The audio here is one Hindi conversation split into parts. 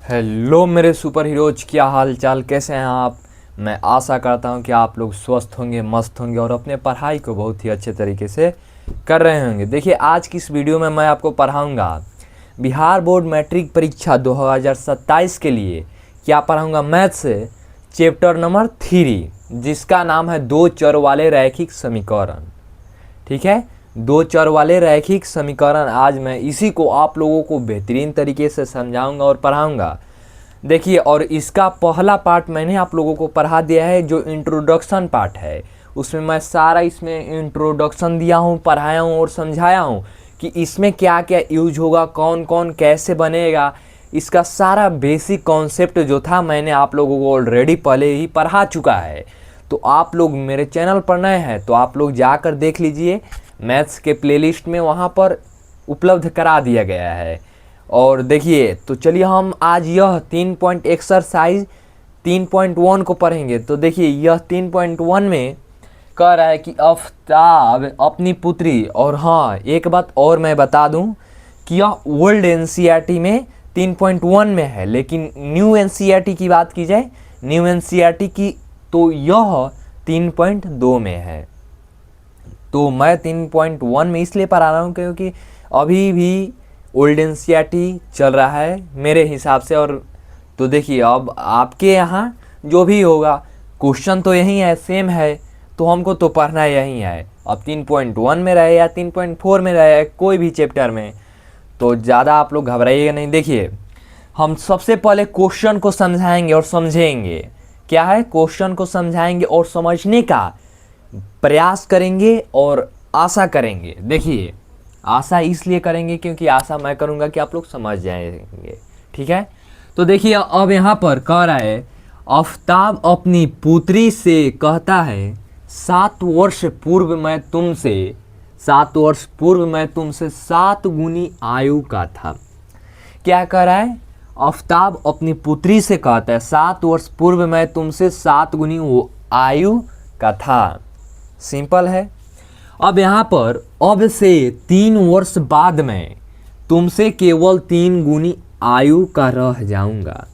हेलो मेरे सुपर हीरोज, क्या हाल चाल, कैसे हैं आप। मैं आशा करता हूं कि आप लोग स्वस्थ होंगे, मस्त होंगे और अपने पढ़ाई को बहुत ही अच्छे तरीके से कर रहे होंगे। देखिए, आज की इस वीडियो में मैं आपको पढ़ाऊंगा बिहार बोर्ड मैट्रिक परीक्षा 2027 के लिए। क्या पढ़ाऊंगा? मैथ्स चैप्टर नंबर 3, जिसका नाम है दो चर वाले रैखिक समीकरण। ठीक है, दो चर वाले रैखिक समीकरण। आज मैं इसी को आप लोगों को बेहतरीन तरीके से समझाऊंगा और पढ़ाऊंगा। देखिए, और इसका पहला पार्ट मैंने आप लोगों को पढ़ा दिया है, जो इंट्रोडक्शन पार्ट है। उसमें मैं सारा इसमें इंट्रोडक्शन दिया हूँ, पढ़ाया हूँ और समझाया हूँ कि इसमें क्या क्या यूज होगा, कौन कौन कैसे बनेगा। इसका सारा बेसिक कॉन्सेप्ट जो था मैंने आप लोगों को ऑलरेडी पहले ही पढ़ा चुका है। तो आप लोग मेरे चैनल पर नए हैं तो आप लोग जाकर देख लीजिए, मैथ्स के प्लेलिस्ट में वहाँ पर उपलब्ध करा दिया गया है। और देखिए, तो चलिए हम आज यह 3 पॉइंट एक्सरसाइज 3.1 को पढ़ेंगे। तो देखिए, यह 3.1 में कह रहा है कि आफताब अपनी पुत्री, और हाँ एक बात और मैं बता दूं कि यह ओल्ड एनसीईआरटी में 3.1 में है, लेकिन न्यू एनसीईआरटी की बात की जाए, न्यू एनसीईआरटी की, तो यह 3.2 में है। तो मैं 3.1 में इसलिए पढ़ा रहा हूँ क्योंकि अभी भी ओल्ड एनसीईआरटी चल रहा है मेरे हिसाब से। और तो देखिए, अब आपके यहाँ जो भी होगा, क्वेश्चन तो यही है, सेम है, तो हमको तो पढ़ना यही है। अब 3.1 में रहे या 3.4 में रहे, कोई भी चैप्टर में, तो ज़्यादा आप लोग घबराइएगा नहीं। देखिए, हम सबसे पहले क्वेश्चन को समझाएंगे और समझेंगे। क्या है? क्वेश्चन को समझाएंगे और समझने का प्रयास करेंगे और आशा करेंगे। देखिए, आशा इसलिए करेंगे क्योंकि आशा मैं करूंगा कि आप लोग समझ जाएंगे। ठीक है, तो देखिए, अब यहाँ पर कह रहा है, आफताब अपनी पुत्री से कहता है, 7 वर्ष पूर्व मैं तुमसे 7 गुनी आयु का था। क्या कह रहा है? आफताब अपनी पुत्री से कहता है, 7 वर्ष पूर्व मैं तुमसे 7 गुनी आयु का था। सिंपल है। अब यहाँ पर अब से 3 वर्ष बाद मैं तुमसे केवल 3 गुनी आयु का रह जाऊंगा।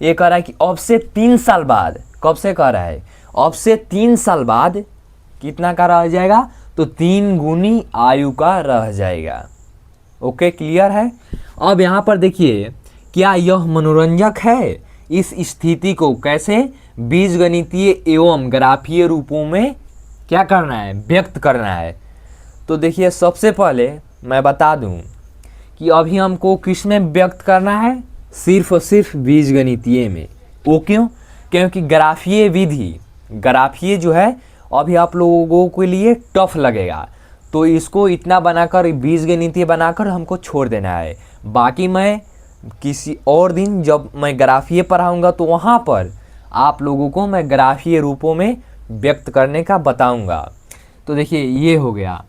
ये कह रहा है कि अब से 3 साल बाद, कब से कह रहा है? अब से 3 साल बाद कितना का रह जाएगा? तो 3 गुनी आयु का रह जाएगा। ओके, क्लियर है। अब यहाँ पर देखिए, क्या यह मनोरंजक है? इस स्थिति को कैसे बीजगणितीय एवं ग्राफीय रूपों में क्या करना है? व्यक्त करना है। तो देखिए, सबसे पहले मैं बता दूं कि अभी हमको किस में व्यक्त करना है? सिर्फ और सिर्फ बीजगणितीय में। वो क्यों? क्योंकि ग्राफीय विधि, ग्राफीय जो है अभी आप लोगों के लिए टफ लगेगा, तो इसको इतना बनाकर बीजगणितीय बनाकर हमको छोड़ देना है। बाकी मैं किसी और दिन जब मैं ग्राफीय पढ़ाऊंगा तो वहाँ पर आप लोगों को मैं ग्राफीय रूपों में व्यक्त करने का बताऊंगा। तो देखिए, ये हो गया,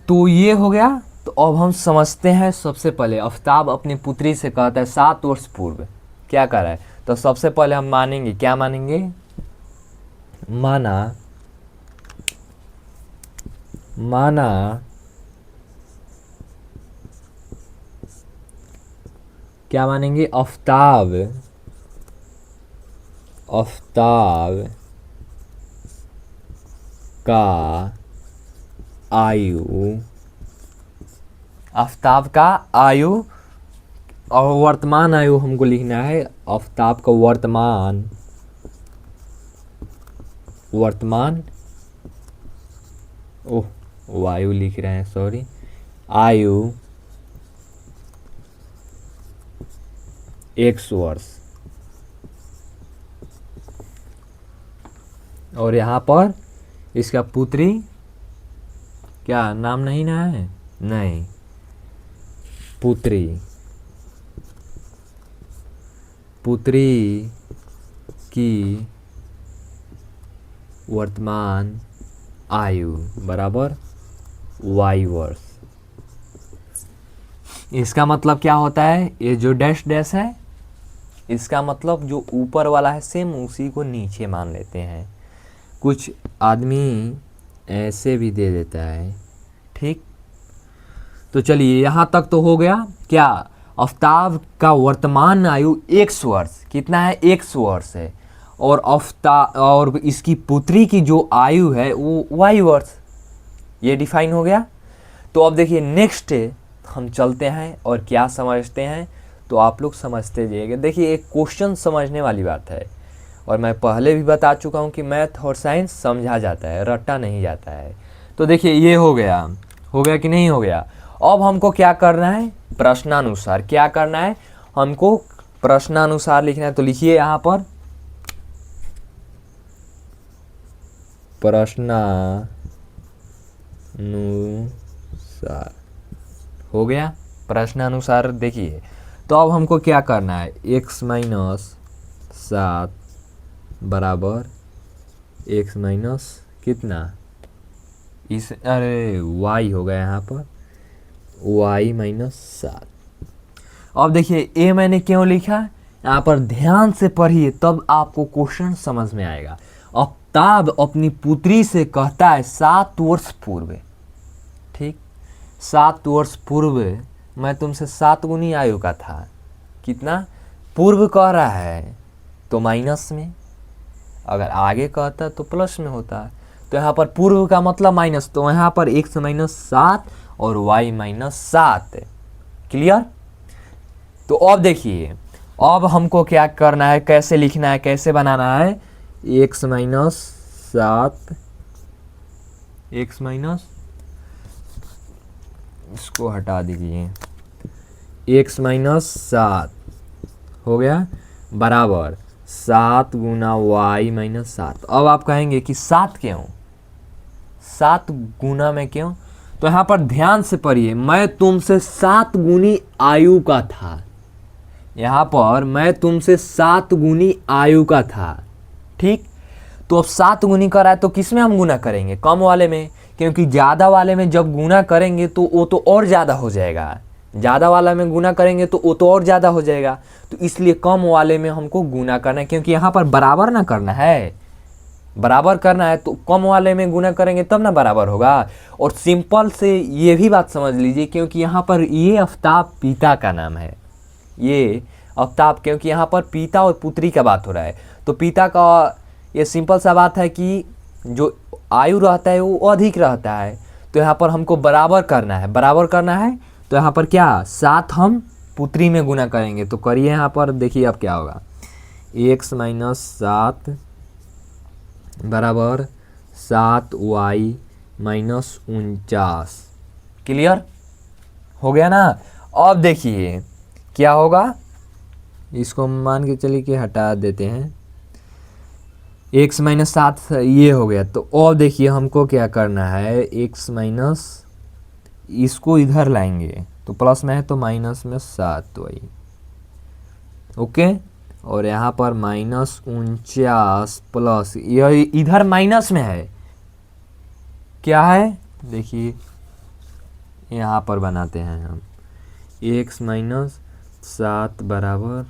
तो ये हो गया। तो अब हम समझते हैं। सबसे पहले आफताब अपनी पुत्री से कहता है 7 वर्ष पूर्व, क्या कर रहा है? तो सबसे पहले हम मानेंगे, क्या मानेंगे? माना क्या मानेंगे? आफताब का आयु, आफताब का आयु, और वर्तमान आयु हमको लिखना है। आफताब का वर्तमान ओह, वायु लिख रहे हैं, सॉरी, आयु 1 वर्ष। और यहाँ पर इसका पुत्री, क्या नाम नहीं ना है? नहीं, पुत्री की वर्तमान आयु बराबर y वर्ष। इसका मतलब क्या होता है? ये जो डैश डैश है, इसका मतलब जो ऊपर वाला है सेम उसी को नीचे मान लेते हैं। कुछ आदमी ऐसे भी दे देता है। ठीक, तो चलिए, यहाँ तक तो हो गया। क्या? आफ्ताब का वर्तमान आयु x वर्ष, कितना है, x वर्ष है, और इसकी पुत्री की जो आयु है वो y वर्ष। ये डिफाइन हो गया। तो अब देखिए नेक्स्ट हम चलते हैं और क्या समझते हैं, तो आप लोग समझते जाइएगा। देखिए एक क्वेश्चन समझने वाली बात है, और मैं पहले भी बता चुका हूँ कि मैथ और साइंस समझा जाता है, रट्टा नहीं जाता है। तो देखिए ये हो गया कि नहीं हो गया। अब हमको क्या करना है, प्रश्नानुसार क्या करना है, हमको प्रश्नानुसार लिखना है। तो लिखिए यहाँ पर प्रश्नानुसार, हो गया प्रश्नानुसार। देखिए तो अब हमको क्या करना है, x माइनस 7 बराबर x माइनस कितना, इस अरे y हो गया यहाँ पर y माइनस 7। अब देखिए a मैंने क्यों लिखा, यहाँ पर ध्यान से पढ़िए तब आपको क्वेश्चन समझ में आएगा। आफ्ताब अपनी पुत्री से कहता है 7 वर्ष पूर्व, ठीक, 7 वर्ष पूर्व मैं तुमसे 7 गुनी आयु का था। कितना पूर्व कह रहा है तो माइनस में, अगर आगे कहता तो प्लस में होता। तो यहाँ पर पूर्व का मतलब माइनस, तो यहाँ पर x माइनस 7 और y माइनस 7। क्लियर। तो अब देखिए अब हमको क्या करना है, कैसे लिखना है, कैसे बनाना है, x माइनस 7, x माइनस, इसको हटा दीजिए, x माइनस 7 हो गया बराबर 7 गुना y माइनस 7। अब आप कहेंगे कि 7 क्यों, 7 गुना में क्यों, तो यहाँ पर ध्यान से पढ़िए, मैं तुमसे 7 गुनी आयु का था। यहाँ पर मैं तुमसे 7 गुनी आयु का था, ठीक। तो अब 7 गुनी कर रहा है तो किस में हम गुना करेंगे, कम वाले में, क्योंकि ज़्यादा वाले में जब गुना करेंगे तो वो तो और ज़्यादा हो जाएगा, ज़्यादा वाला में गुना करेंगे तो वो तो और ज़्यादा हो जाएगा। तो इसलिए कम वाले में हमको गुना करना है, क्योंकि यहाँ पर बराबर ना करना है, बराबर करना है तो कम वाले में गुना करेंगे तब ना बराबर होगा। और सिंपल से ये भी बात समझ लीजिए, क्योंकि यहाँ पर ये आफ्ताब पिता का नाम है, ये आफ्ताब, क्योंकि यहाँ पर पिता और पुत्री का बात हो रहा है। तो पिता का ये सिंपल सा बात है कि जो आयु रहता है वो अधिक रहता है। तो यहाँ पर हमको बराबर करना है, बराबर करना है। तो यहाँ पर क्या 7 हम पुत्री में गुना करेंगे, तो करिए यहाँ पर, देखिए अब क्या होगा, x माइनस 7 बराबर 7y माइनस 49। क्लियर हो गया ना। अब देखिए क्या होगा, इसको मान के चलिए कि हटा देते हैं, x माइनस 7 ये हो गया। तो अब देखिए हमको क्या करना है, x माइनस, इसको इधर लाएंगे तो प्लस में है तो माइनस में 7y, ओके। और यहाँ पर माइनस 49 प्लस, यह इधर माइनस में है, क्या है देखिए यहाँ पर बनाते हैं हम, x माइनस 7 बराबर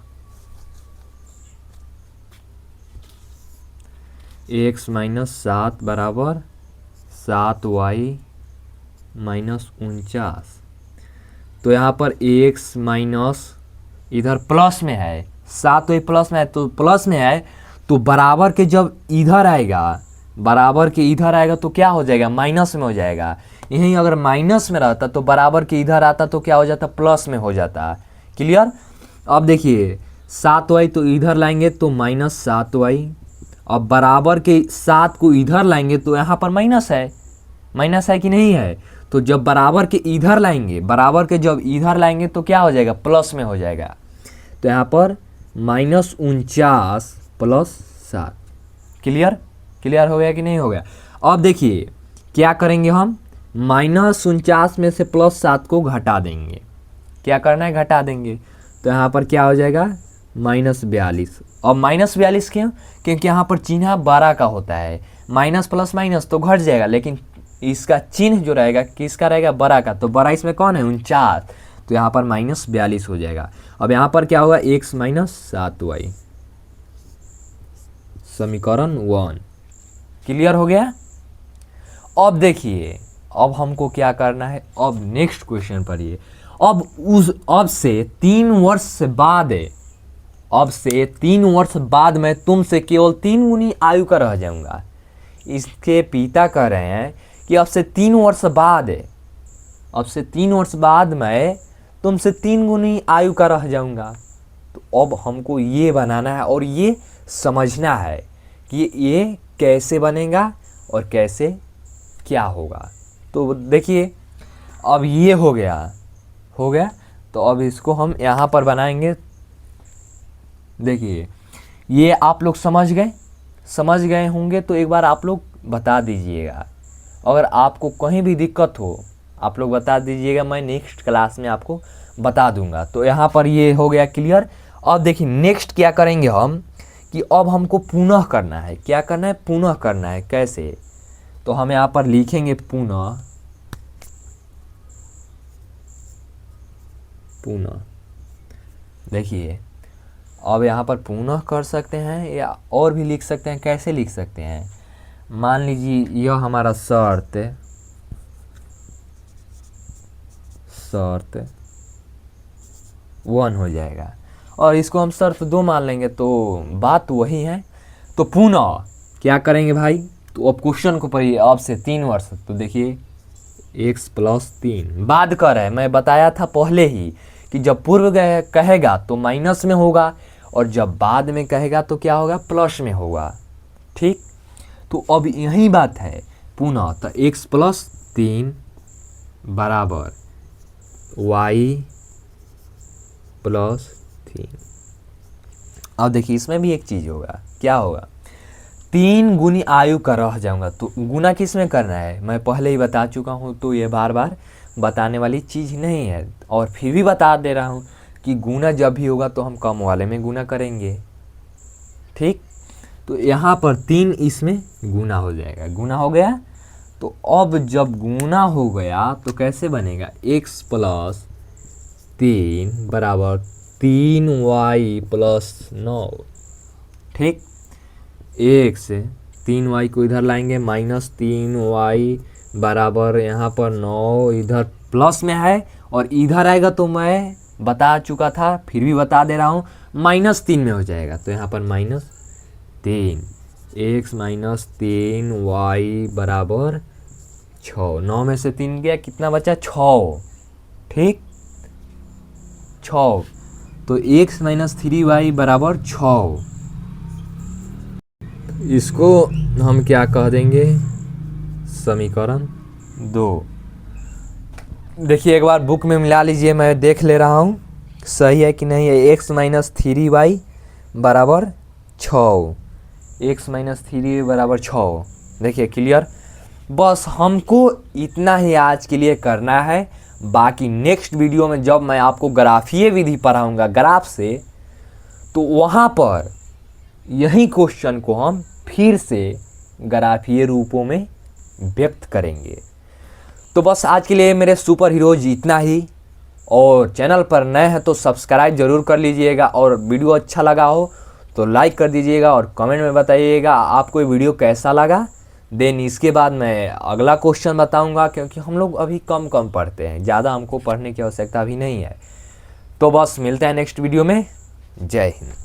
x माइनस 7 बराबर 7y माइनस 49। तो यहाँ पर x माइनस इधर प्लस में है, 7y प्लस में है, तो प्लस में है तो बराबर के जब इधर आएगा, बराबर के इधर आएगा तो क्या हो जाएगा, माइनस में हो जाएगा। यहीं अगर माइनस में रहता तो बराबर के इधर आता तो क्या हो जाता, प्लस में हो जाता। क्लियर। अब देखिए 7y तो इधर लाएंगे तो माइनस 7y, अब बराबर के 7 को इधर लाएंगे तो यहाँ पर माइनस है, माइनस है कि नहीं है। तो जब बराबर के इधर लाएंगे, बराबर के जब इधर लाएंगे तो क्या हो जाएगा, प्लस में हो जाएगा। तो यहाँ पर माइनस 49 प्लस 7। क्लियर, क्लियर हो गया कि नहीं हो गया। अब देखिए क्या करेंगे हम, माइनस 49 में से प्लस 7 को घटा देंगे। क्या करना है, घटा देंगे। तो यहाँ पर क्या हो जाएगा, माइनस 42। और माइनस 42 क्यों, क्योंकि यहाँ पर चिन्ह बड़ा का होता है, माइनस प्लस माइनस तो घट जाएगा, लेकिन इसका चिन्ह जो रहेगा किसका रहेगा, बड़ा का। तो बड़ा इसमें कौन है, 49। तो यहाँ पर माइनस 42 हो जाएगा। अब यहाँ पर क्या होगा, x माइनस 7y, समीकरण 1। क्लियर हो गया। अब देखिए अब हमको क्या करना है, अब नेक्स्ट क्वेश्चन पढ़िए। अब से 3 वर्ष बाद मैं तुमसे केवल 3 गुनी आयु का रह जाऊंगा। इसके पिता कह रहे हैं कि अब से 3 वर्ष बाद मैं तुमसे 3 गुनी आयु का रह जाऊंगा। तो अब हमको ये बनाना है और ये समझना है कि ये कैसे बनेगा और कैसे क्या होगा। तो देखिए अब ये हो गया तो अब इसको हम यहाँ पर बनाएंगे। देखिए ये आप लोग समझ गए होंगे तो एक बार आप लोग बता दीजिएगा। अगर आपको कहीं भी दिक्कत हो आप लोग बता दीजिएगा, मैं नेक्स्ट क्लास में आपको बता दूंगा। तो यहाँ पर ये हो गया क्लियर। अब देखिए नेक्स्ट क्या करेंगे हम कि अब हमको पुनः करना है। क्या करना है? पुनः करना है। कैसे? तो हम यहाँ पर लिखेंगे पुनः। देखिए अब यहाँ पर पुनः कर सकते हैं या और भी लिख सकते हैं। कैसे लिख सकते हैं? मान लीजिए यह हमारा शर्त 1 हो जाएगा और इसको हम शर्त 2 मान लेंगे तो बात वही है। तो पुनः क्या करेंगे भाई? तो अब क्वेश्चन को पढ़िए। अब से 3 वर्ष, तो देखिए x + 3 बाद कर है। मैं बताया था पहले ही कि जब पूर्व कहेगा तो माइनस में होगा और जब बाद में कहेगा तो क्या होगा? प्लस में होगा। ठीक, तो अब यही बात है पुनः। तो x + 3 बराबर y + 3। अब देखिए इसमें भी एक चीज़ होगा। क्या होगा? 3 गुनी आयु का रह जाऊंगा। तो गुना किस में करना है मैं पहले ही बता चुका हूँ, तो ये बार बार बताने वाली चीज़ नहीं है। और फिर भी बता दे रहा हूँ कि गुना जब भी होगा तो हम कम वाले में गुना करेंगे। ठीक, तो यहाँ पर 3 इसमें गुना हो जाएगा। गुना हो गया तो अब जब गुना हो गया तो कैसे बनेगा? x + 3 बराबर 3y + 9। ठीक, 3y को इधर लाएंगे -3y बराबर यहाँ पर 9, इधर प्लस में है और इधर आएगा तो मैं बता चुका था फिर भी बता दे रहा हूँ -3 में हो जाएगा। तो यहाँ पर -3 x - 3y बराबर 6। 9 में से 3 गया, कितना बचा? 6। ठीक, 6। तो x - 3y बराबर 6। इसको हम क्या कह देंगे? समीकरण 2। देखिए एक बार बुक में मिला लीजिए, मैं देख ले रहा हूँ सही है कि नहीं है। x - 3y बराबर 6। x - 3y बराबर 6। देखिए क्लियर। बस हमको इतना ही आज के लिए करना है। बाकी नेक्स्ट वीडियो में जब मैं आपको ग्राफीय विधि पढ़ाऊँगा ग्राफ से, तो वहाँ पर यही क्वेश्चन को हम फिर से ग्राफीय रूपों में व्यक्त करेंगे। तो बस आज के लिए मेरे सुपर हीरोज इतना ही। और चैनल पर नए हैं तो सब्सक्राइब जरूर कर लीजिएगा और वीडियो अच्छा लगा हो तो लाइक कर दीजिएगा और कमेंट में बताइएगा आपको ये वीडियो कैसा लगा। देन इसके बाद मैं अगला क्वेश्चन बताऊंगा, क्योंकि हम लोग अभी कम पढ़ते हैं, ज़्यादा हमको पढ़ने की आवश्यकता अभी नहीं है। तो बस मिलते हैं नेक्स्ट वीडियो में। जय हिंद।